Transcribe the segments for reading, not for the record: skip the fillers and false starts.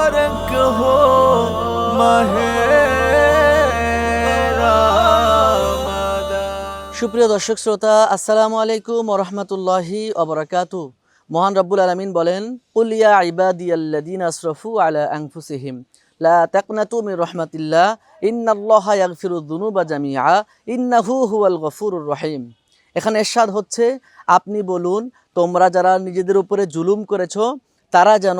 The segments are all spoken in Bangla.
मुबारक हो माहे সুপ্রিয় দর্শক শ্রোতা, আসসালামু আলাইকুম ওয়া রাহমাতুল্লাহি ওয়া বারাকাতুহু। মহান রব্বুল আলামিন বলেন, কুল ইয়া ইবাদিয়াল্লাযিনা আসরাফু আলা আনফুসিহিম লা তাকনাতু মির রাহমাতিল্লাহ ইন্নাল্লাহা ইয়াগফিরুয যুনুবা জামিআ ইন্নাহু হুয়াল গফুরুর রহিম। এখানে ইরশাদ হচ্ছে, আপনি বলুন, তোমরা যারা নিজেদের উপরে জুলুম করেছো তারা যেন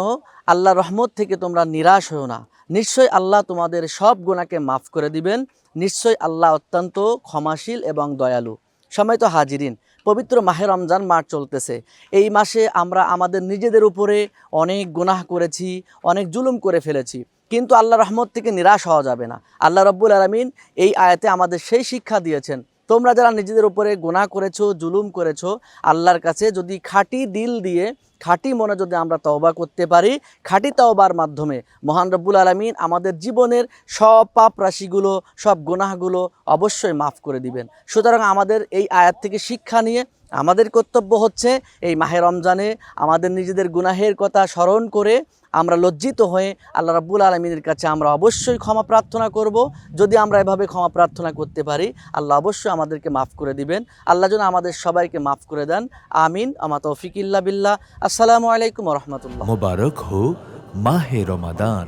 আল্লাহর রহমত থেকে তোমরা নিরাশ হও না। নিশ্চয়ই আল্লাহ তোমাদের সব গুনাহকে মাফ করে দিবেন। নিশ্চয়ই আল্লাহ অত্যন্ত ক্ষমাশীল এবং দয়ালু। সম্মানিত হাজিরিন, পবিত্র মাহে রমজান মাস চলতেছে। এই মাসে আমরা আমাদের নিজেদের উপরে অনেক গুনাহ করেছি, অনেক জুলুম করে ফেলেছি, কিন্তু আল্লাহর রহমত থেকে নিরাশ হওয়া যাবে না। আল্লাহ রব্বুল আলামিন এই আয়াতে আমাদের সেই শিক্ষা দিয়েছেন, তোমরা যারা নিজেদের উপরে গুনাহ করেছো, জুলুম করেছো, আল্লাহর কাছে যদি খাঁটি দিল দিয়ে খাঁটি মনে যদি আমরা তওবা করতে পারি, খাঁটি তওবার মাধ্যমে মহান রব্বুল আলামিন আমাদের জীবনের সব পাপ রাশিগুলো, সব গুনাহগুলো অবশ্যই মাফ করে দিবেন। সুতরাং আমাদের এই আয়াত থেকে শিক্ষা নিয়ে আমাদের কর্তব্য হচ্ছে এই মাহে রমজানে আমাদের নিজেদের গুনাহের কথা স্মরণ করে আমরা লজ্জিত হয়ে আল্লাহ রাব্বুল আলামিনের কাছে আমরা অবশ্যই ক্ষমা প্রার্থনা করব। যদি আমরা এভাবে ক্ষমা প্রার্থনা করতে পারি, আল্লাহ অবশ্যই আমাদেরকে মাফ করে দিবেন। আল্লাহ যেন আমাদের সবাইকে মাফ করে দেন, আমিন। আমা তৌফিক ইল্লা বিল্লাহ। আসসালামু আলাইকুম ওয়া রাহমাতুল্লাহ। मुबारक हो माहे रमजान।